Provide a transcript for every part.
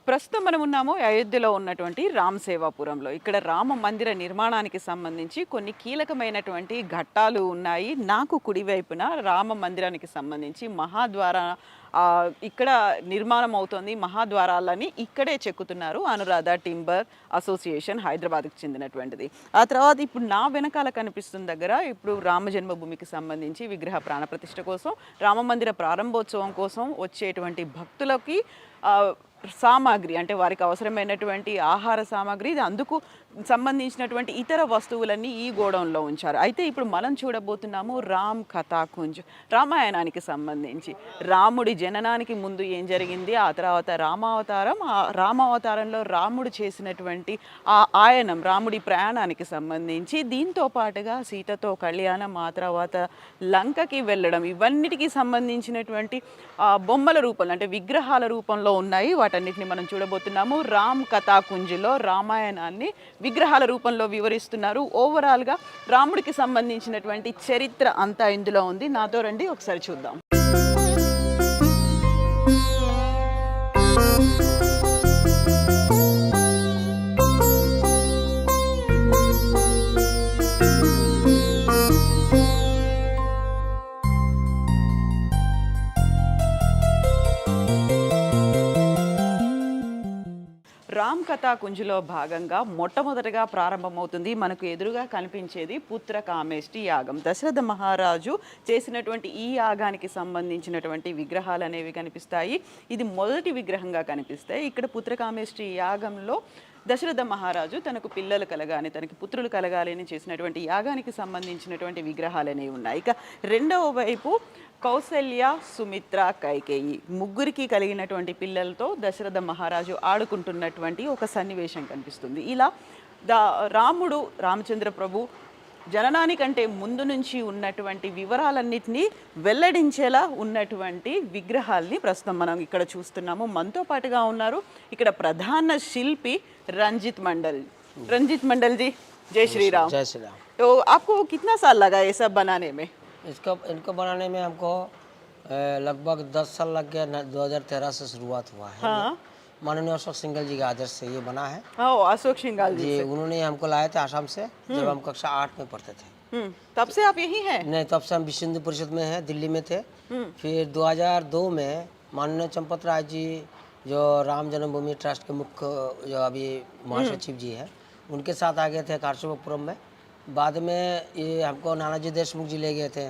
ప్రస్తుతం మనం ఉన్నాము అయోధ్యలో ఉన్నటువంటి రామ్ సేవాపురంలో. ఇక్కడ రామ మందిర నిర్మాణానికి సంబంధించి కొన్ని కీలకమైనటువంటి ఘట్టాలు ఉన్నాయి. నాకు కుడివైపున రామ మందిరానికి సంబంధించి మహాద్వార ఇక్కడ నిర్మాణం అవుతోంది. మహాద్వారాలని ఇక్కడే చెక్కుతున్నారు. అనురాధ టింబర్ అసోసియేషన్ హైదరాబాద్కి చెందినటువంటిది. ఆ తర్వాత ఇప్పుడు నా వెనకాల కనిపిస్తున్న దగ్గర ఇప్పుడు రామ జన్మభూమికి సంబంధించి విగ్రహ ప్రాణప్రతిష్ఠ కోసం, రామ మందిర ప్రారంభోత్సవం కోసం వచ్చేటువంటి భక్తులకి సామాగ్రి అంటే వారికి అవసరమైనటువంటి ఆహార సామాగ్రి ఇది అందుకు సంబంధించినటువంటి ఇతర వస్తువులన్నీ ఈ గోడౌన్లో ఉంచారు. అయితే ఇప్పుడు మనం చూడబోతున్నాము రామ్ కథాకుంజ్, రామాయణానికి సంబంధించి రాముడి జననానికి ముందు ఏం జరిగింది, ఆ తర్వాత రామావతారం, ఆ రామావతారంలో రాముడు చేసినటువంటి ఆ ఆయనం, రాముడి ప్రయాణానికి సంబంధించి, దీంతో పాటుగా సీతతో కళ్యాణం, ఆ తర్వాత లంకకి వెళ్ళడం, ఇవన్నిటికీ సంబంధించినటువంటి బొమ్మల రూపంలో అంటే విగ్రహాల రూపంలో ఉన్నాయి. వాటన్నిటిని మనం చూడబోతున్నాము. రామ్ కథాకుంజ్లో రామాయణాన్ని విగ్రహాల రూపంలో వివరిస్తున్నారు. ఓవరాల్గా రాముడికి సంబంధించినటువంటి చరిత్ర అంతా ఇందులో ఉంది. నాతో రండి ఒకసారి చూద్దాం. రామ్ కథాకుంజ్లో భాగంగా మొట్టమొదటగా ప్రారంభమవుతుంది మనకు ఎదురుగా కనిపించేది పుత్రకామేష్టి యాగం. దశరథ మహారాజు చేసినటువంటి ఈ యాగానికి సంబంధించినటువంటి విగ్రహాలు అనేవి కనిపిస్తాయి. ఇది మొదటి విగ్రహంగా కనిపిస్తాయి. ఇక్కడ పుత్రకామేష్టి యాగంలో దశరథ మహారాజు తనకు పిల్లలు కలగాలి, తనకి పుత్రులు కలగాలి అని చేసినటువంటి యాగానికి సంబంధించినటువంటి విగ్రహాలు అనేవి ఉన్నాయి. ఇక రెండవ వైపు కౌసల్య, సుమిత్ర, కైకేయి ముగ్గురికి కలిగినటువంటి పిల్లలతో దశరథ మహారాజు ఆడుకుంటున్నటువంటి ఒక సన్నివేశం కనిపిస్తుంది. ఇలా రాముడు, రామచంద్ర ప్రభు జననానికంటే ముందు నుంచి ఉన్నటువంటి వివరాలన్నింటినీ వెల్లడించేలా ఉన్నటువంటి విగ్రహాల్ని ప్రస్తుతం మనం ఇక్కడ చూస్తున్నాము. మనతో పాటుగా ఉన్నారు ఇక్కడ ప్రధాన శిల్పి రంజిత్ మండల్. రంజిత్ मंडल जी, जय श्री राम। जय श्री राम। तो आपको कितना साल लगा ये सब बनाने में? इनको बनाने में हमको लगभग 10 साल लग गया। 2013 से शुरुआत हुआ है। हाँ। माननीय अशोक सिंघल जी के आदर्श से ये बना है। हाँ, अशोक सिंघल जी से। उन्होंने हमको लाए थे आसाम से जब हम कक्षा 8 में पढ़ते थे। तब से आप यही हैं? नहीं, तब से हम विश्व हिंदू परिषद में हैं, दिल्ली में थे। फिर 2002 में माननीय चंपत राय जी जो राम जन्मभूमि ट्रस्ट के मुख्य जो अभी महासचिव जी हैं, उनके साथ आ गए थे कारसेवकपुरम में। बाद में ये हमको नानाजी देशमुख जी ले गए थे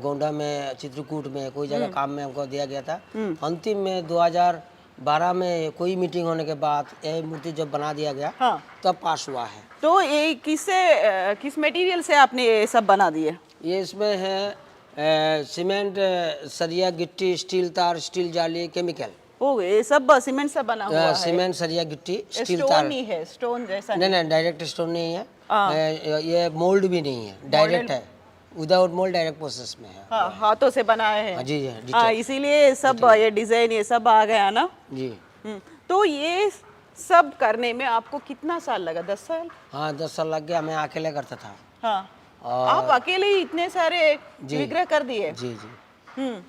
गोंडा में, चित्रकूट में, कोई जगह काम में हमको दिया गया था। अंतिम में 2012 में कोई मीटिंग होने के बाद ये मूर्ति जब बना दिया गया, हाँ। तब पास हुआ है। तो ये किस मटेरियल से आपने ये सब बना दिए? ये इसमें है सीमेंट, सरिया, गिट्टी, स्टील तार, स्टील जाली, केमिकल। ओ, ये सब सीमेंट से बना हुआ है? सीमेंट, सरिया, गिट्टी, स्टील तार। स्टोन नहीं है, स्टोन जैसा नहीं नहीं, डायरेक्ट स्टोन नहीं है। ये मोल्ड भी नहीं है, डायरेक्ट है, विदाउट मोल्ड, डायरेक्ट प्रोसेस में है। हाँ, हाथों से बनाए हैं। जी जी, हाँ, इसीलिए सब ये डिजाइन ये सब आ गया ना। जी। तो ये सब करने में आपको कितना साल लगा? 10 साल? हाँ, 10 साल लग गया। मैं अकेले करता था। हाँ। आप अकेले ही इतने सारे विग्रह कर दिए? जी जी।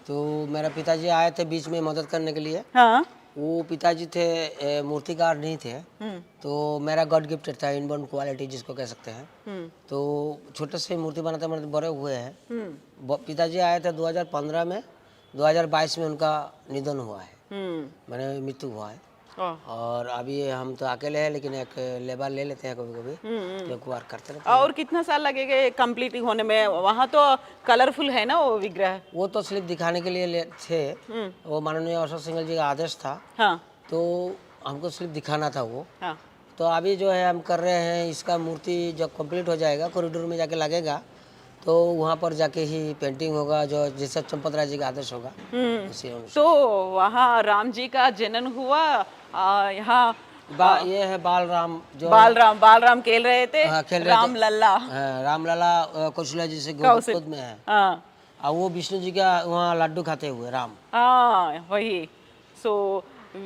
तो मेरा पिताजी आए थे बीच में मदद करने के लिए। हाँ। वो पिताजी थे मूर्तिकार नहीं थे, तो मेरा गॉड गिफ्टेड था, इनबॉर्न क्वालिटी जिसको कह सकते हैं। तो छोटे से मूर्ति बनाते बनाते बड़े हुए हैं। पिताजी आए थे 2015 में, 2022 में उनका निधन हुआ है, मैंने मृत्यु हुआ है। और अभी हम तो अकेले हैं, लेकिन एक लेबर ले लेते हैं कभी कभी, तो एक बार करते रहते हैं। और कितना साल लगेगा कंप्लीट होने में? वहाँ तो कलरफुल है ना वो विग्रह? वो तो सिर्फ दिखाने के लिए थे, वो माननीय अशोक सिंघल जी का आदेश था। हाँ। तो हमको सिर्फ दिखाना था वो। हाँ। तो अभी जो है हम कर रहे हैं, इसका मूर्ति जब कंप्लीट हो जाएगा, कॉरिडोर में जाके लगेगा, तो वहाँ पर जाके ही पेंटिंग होगा, जो जैसे चंपत राय जी का आदेश होगा उसी अनुसार। तो वहाँ राम जी का जन्म हुआ, यहाँ ये है बालराम, जो बालराम खेल रहे थे। हाँ, खेल रहे राम थे। लल्ला। हाँ, राम लला कौशल्या जी से कौशल- गोद में है। हाँ और वो विष्णु जी का वहाँ लड्डू खाते हुए राम। हाँ, वही। सो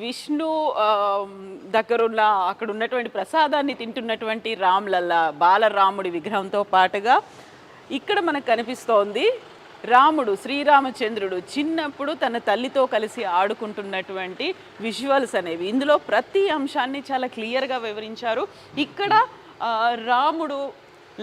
విష్ణు దగ్గరున్న అక్కడ ఉన్నటువంటి ప్రసాదాన్ని తింటున్నటువంటి రామ్లల్లా బాలరాముడి విగ్రహంతో పాటుగా ఇక్కడ మనకు కనిపిస్తోంది రాముడు శ్రీరామచంద్రుడు చిన్నప్పుడు తన తల్లితో కలిసి ఆడుకుంటున్నటువంటి విజువల్స్ అనేవి. ఇందులో ప్రతి అంశాన్ని చాలా క్లియర్గా వివరించారు. ఇక్కడ రాముడు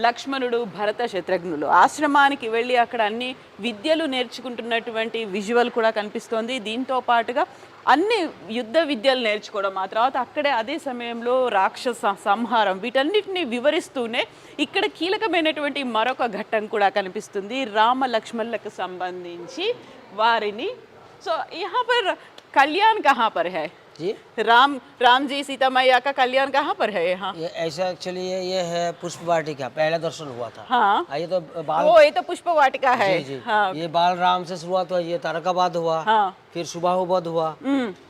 లక్ష్మణుడు భరత శత్రుఘ్నులు ఆశ్రమానికి వెళ్ళి అక్కడ అన్ని విద్యలు నేర్చుకుంటున్నటువంటి విజువల్ కూడా కనిపిస్తోంది. దీంతో పాటుగా అన్ని యుద్ధ విద్యలు నేర్చుకోవడం, ఆ తర్వాత అక్కడే అదే సమయంలో రాక్షస సంహారం, వీటన్నిటిని వివరిస్తూనే ఇక్కడ కీలకమైనటువంటి మరొక ఘట్టం కూడా కనిపిస్తుంది రామ లక్ష్మణులకు సంబంధించి వారిని. సో यहाँ पर कल्याण कहाँ पर है जी राम जी सीता मैया का कल्याण कहाँ पर है यहाँ? ये ऐसा एक्चुअली ये है पुष्प वाटिका, पहला दर्शन हुआ था। हाँ ये तो बाल वो ये तो पुष्प वाटिका है। जी, जी। हाँ ये बाल राम से शुरुआत हुआ, ये तारकाबाद हुआ, हाँ फिर सुबाहुबद हुआ,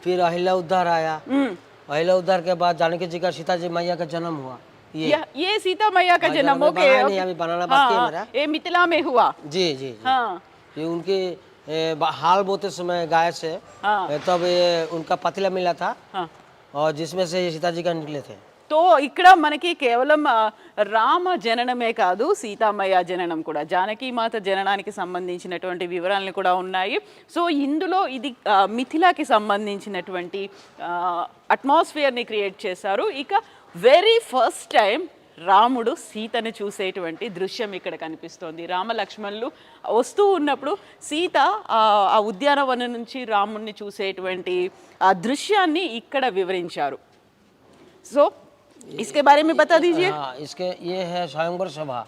फिर अहिल्या उद्धार आया, अहिल्या उद्धार के बाद जानकी जी का सीता जी मैया का जन्म हुआ। ये सीता मैया का जन्म हो बनाया नहीं, अभी बनाना बाकी है मेरा। ये मिथिला में हुआ। जी जी जी। हाँ ये उनके हाल बोते समय गाय से हाँ तब ये उनका पतीला मिला था, हाँ और जिसमें से ये सीता जी का निकले थे। तो ఇక్కడ మనకి కేవలం రామ జననమే కాదు, సీతామయ్య జననం కూడా, జానకి మాత జననానికి సంబంధించినటువంటి వివరాలు కూడా ఉన్నాయి. సో ఇందులో ఇది మిథిలాకి సంబంధించినటువంటి అట్మాస్ఫియర్ని క్రియేట్ చేశారు. ఇక వెరీ ఫస్ట్ టైం రాముడు సీతను చూసేటువంటి దృశ్యం ఇక్కడ కనిపిస్తోంది. రామ లక్ష్మణులు వస్తూ ఉన్నప్పుడు సీత ఆ ఉద్యానవనం నుంచి రాముడిని చూసేటువంటి ఆ దృశ్యాన్ని ఇక్కడ వివరించారు. సో इसके बारे में बता दीजिए। हाँ, इसके ये है स्वयंवर सभा,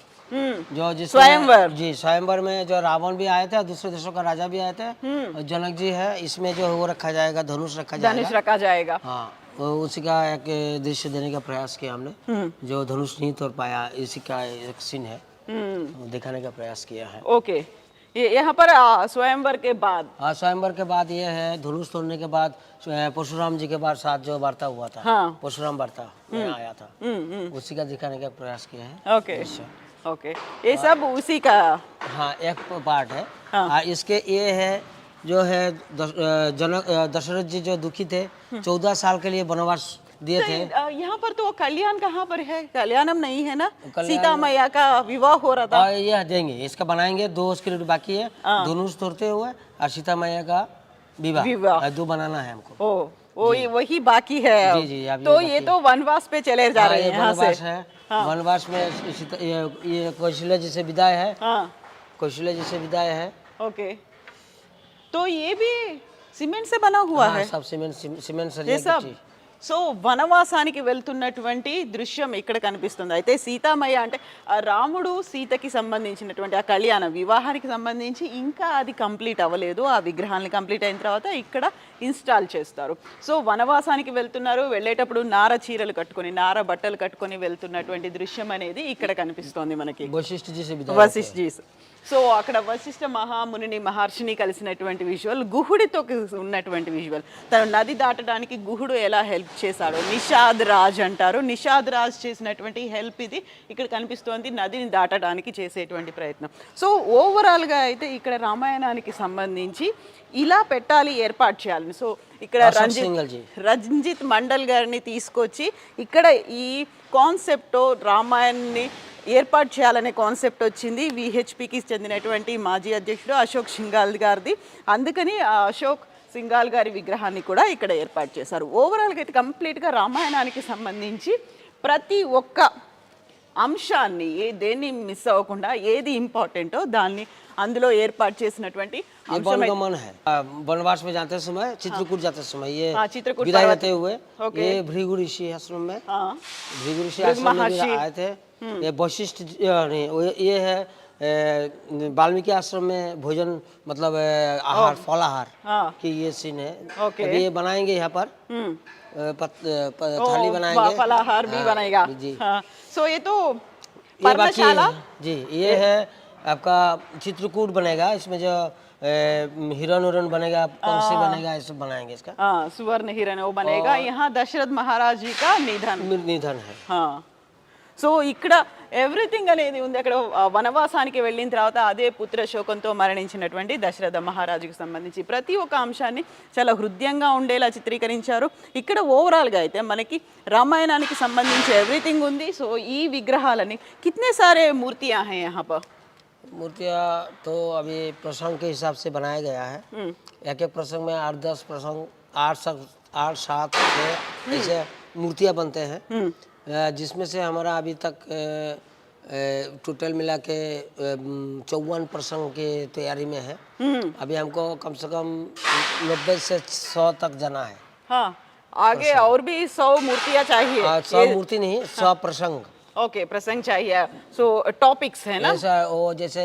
जो जिसमें स्वयंवर। जी स्वयंवर में जो रावण भी आए थे, दूसरे देशों का राजा भी आए थे, और जनक जी है, इसमें जो वो रखा जाएगा, धनुष रखा जाएगा। धनुष रखा जाएगा। हाँ, तो उसी का एक दृश्य देने का प्रयास किया हमने, जो धनुष नहीं तोड़ पाया, इसी का एक सीन है, दिखाने का प्रयास किया है। ओके, ये यहाँ पर स्वयंवर के बाद हाँ, स्वयंवर के बाद ये है धनुष तोड़ने के बाद परशुराम जी के बाद साथ जो वार्ता हुआ था, हाँ परशुराम वार्ता में आया था, उसी का दिखाने का प्रयास किया है। ओके ओके, ये सब उसी का। हाँ, एक पार्ट है। हाँ। इसके ये है जो है दशरथ जी जो दुखी थे, 14 साल के लिए वनवास दिए थे। यहाँ पर तो कल्याण कहाँ पर है? कल्याणम नहीं है ना, सीता मैया का विवाह हो रहा था। और ये देंगे, इसका बनाएंगे, 2 स्क्रिप्ट बाकी है, धनुष तोड़ते हुए और सीता मैया का विवाह, दो बनाना है हमको। ओ वही बाकी है। जी जी, अभी तो वो ये बाकी तो वनवास पे चले जा रहे है। हैं यहाँ वनवास से। है, वनवास में ये कौशल्या जी से विदाई है, हाँ कौशल्या जी से विदाई है। ओके, तो ये भी सीमेंट से बना हुआ हाँ, है सब सीमेंट ये सरिया सब। की चीज। సో వనవాసానికి వెళ్తున్నటువంటి దృశ్యం ఇక్కడ కనిపిస్తుంది. అయితే సీతామయ్య అంటే ఆ రాముడు సీతకి సంబంధించినటువంటి ఆ కళ్యాణ వివాహానికి సంబంధించి ఇంకా అది కంప్లీట్ అవ్వలేదు. ఆ విగ్రహాన్ని కంప్లీట్ అయిన తర్వాత ఇక్కడ ఇన్స్టాల్ చేస్తారు. సో వనవాసానికి వెళ్తున్నారు, వెళ్ళేటప్పుడు నార చీరలు కట్టుకొని నార బట్టలు కట్టుకొని వెళ్తున్నటువంటి దృశ్యం అనేది ఇక్కడ కనిపిస్తోంది మనకి. वशिष्ठ जी से विदाई వశిష్ఠ జీ. సో అక్కడ వశిష్ఠ మహామునిని మహర్షిని కలిసినటువంటి విజువల్, గుహుడితో ఉన్నటువంటి విజువల్, తను నది దాటడానికి గుహుడు ఎలా హెల్ప్ చేశాడో నిషాద్ రాజ్ అంటారు. నిషాద్ రాజ్ చేసినటువంటి హెల్ప్ ఇది ఇక్కడ కనిపిస్తోంది, నదిని దాటడానికి చేసేటువంటి ప్రయత్నం. సో ఓవరాల్గా అయితే ఇక్కడ రామాయణానికి సంబంధించి ఇలా పెట్టాలి, ఏర్పాటు చేయాలి. సో ఇక్కడ రంజిత్ మండల్ గారిని తీసుకొచ్చి ఇక్కడ ఈ కాన్సెప్ట్ రామాయణాన్ని ఏర్పాటు చేయాలనే కాన్సెప్ట్ వచ్చింది విహెచ్పికి చెందినటువంటి మాజీ అధ్యక్షుడు అశోక్ సింఘాల్ గారిది. అందుకని ఆ అశోక్ సింఘాల్ గారి విగ్రహాన్ని కూడా ఇక్కడ ఏర్పాటు చేశారు. ఓవరాల్గా అయితే కంప్లీట్గా రామాయణానికి సంబంధించి ప్రతి ఒక్క అంశాన్ని దేన్ని మిస్ అవ్వకుండా ఏది ఇంపార్టెంటో దాన్ని అందులో ఏర్పాటు చేసినటువంటి वनगमन है। वनवास में जाते समय, चित्रकूट जाते समय, ये चित्रकूट विदाई लेते हुए ये भृगु ऋषि आश्रम में, भृगु ऋषि आश्रम में भी आए थे। ये वशिष्ठ नहीं, ये है वाल्मीकि आश्रम में भोजन, मतलब आहार, फलाहार की ये सीन है। अभी ये बनाएंगे यहाँ पर थाली बनाएंगे, फलाहार भी बनेगा जी। सो ये तो ये बाकी है जी। ये है आपका चित्रकूट बनेगा, इसमें जो हिरन उरन बनेगा, पंछी बनेगा, ये सब बनाएंगे इसका। सुवर्ण हिरन वो बनेगा। यहाँ दशरथ महाराज जी का निधन निधन है। हाँ, సో ఇక్కడ ఎవ్రీథింగ్ అనేది ఉంది. అక్కడ వనవాసానికి వెళ్ళిన తర్వాత అదే పుత్ర శోకంతో మరణించినటువంటి దశరథ మహారాజుకు సంబంధించి ప్రతి ఒక్క అంశాన్ని చాలా హృదయంగా ఉండేలా చిత్రీకరించారు. ఇక్కడ ఓవరాల్గా అయితే మనకి రామాయణానికి సంబంధించి ఎవ్రీథింగ్ ఉంది. సో ఈ విగ్రహాలని కితనే సారే మూర్తియా హై యహాं पर? मूर्तियाँ तो अभी प्रसंग के हिसाब से बनाया गया है। एक एक प्रसंग में 8-10 प्रसंग 8-7 ऐसे मूर्तियाँ बनते हैं, जिसमें से हमारा अभी तक टोटल मिला के 54 प्रसंग की तैयारी में है। अभी हमको कम से कम 90 से 100 तक जाना है। हाँ, आगे और भी 100 मूर्तियाँ चाहिए। 100 मूर्ति नहीं, 100 प्रसंग। ओके, प्रसंग चाहिए। सो टॉपिक्स है ना? ऐसा वो जैसे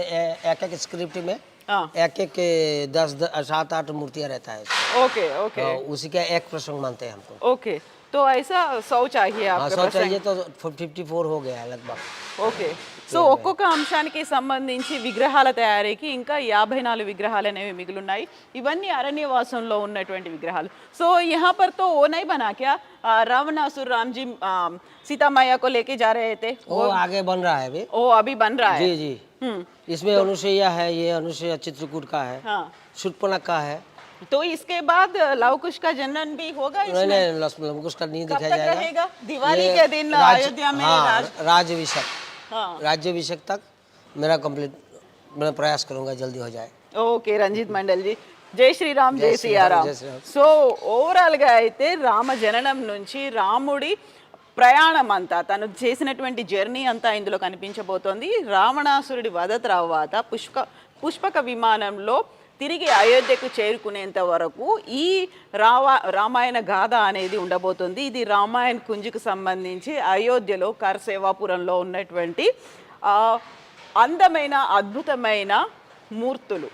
एक एक स्क्रिप्ट में हाँ, एक 7-8 मूर्तियाँ रहता है। ओके ओके उसी का एक प्रसंग मानते हैं हमको। ओके, तो ऐसा 100 चाहिए हाँ, आपका 100 प्रसंग? चाहिए तो 54 हो गया है लगभग। ఓకే, సో ఒక్కొక్క అంశానికి సంబంధించి విగ్రహాల తయారీకి ఇంకా 54 విగ్రహాలు అనేవి మిగిలిన్నాయి. ఇవన్నీ అరణ్యవాసంలో ఉన్నటువంటి విగ్రహాలు. సో यहाँ पर तो वो नहीं बना क्या, रावणासुर राम जी सीता मैया को लेके जा रहे थे, वो आगे बन रहा है अभी। वो अभी बन रहा है। जी जी, इसमें अनुसुईया है, ये अनुसुईया चित्रकूट का है, हाँ, शूर्पणखा का है। तो इसके बाद लवकुश का जनन भी होगा नहीं इसमें? नहीं, लवकुश का नहीं कब दिखाया तक जाएगा। रहेगा? दिवाली ये के दिन अयोध्या में राज्यभिषेक, हाँ, राज्यभिषेक तक मेरा कंप्लीट, मैं प्रयास करूंगा जल्दी हो जाए। ఓకే రంజిత్ మండల్ జీ, జై శ్రీరామ్, జై సియారామ్. జై శ్రీరామ్. సో ఓవరాల్గా అయితే రామ జననం నుంచి రాముడి ప్రయాణం అంతా, తను చేసినటువంటి జర్నీ అంతా ఇందులో కనిపించబోతోంది. రావణాసురుడి వధ తర్వాత పుష్పక విమానంలో తిరిగి అయోధ్యకు చేరుకునేంత వరకు ఈ రామాయణ గాథ అనేది ఉండబోతుంది. ఇది రామాయణ్ కుంజ్కు సంబంధించి అయోధ్యలో కర్సేవాపురంలో ఉన్నటువంటి అందమైన అద్భుతమైన మూర్తులు.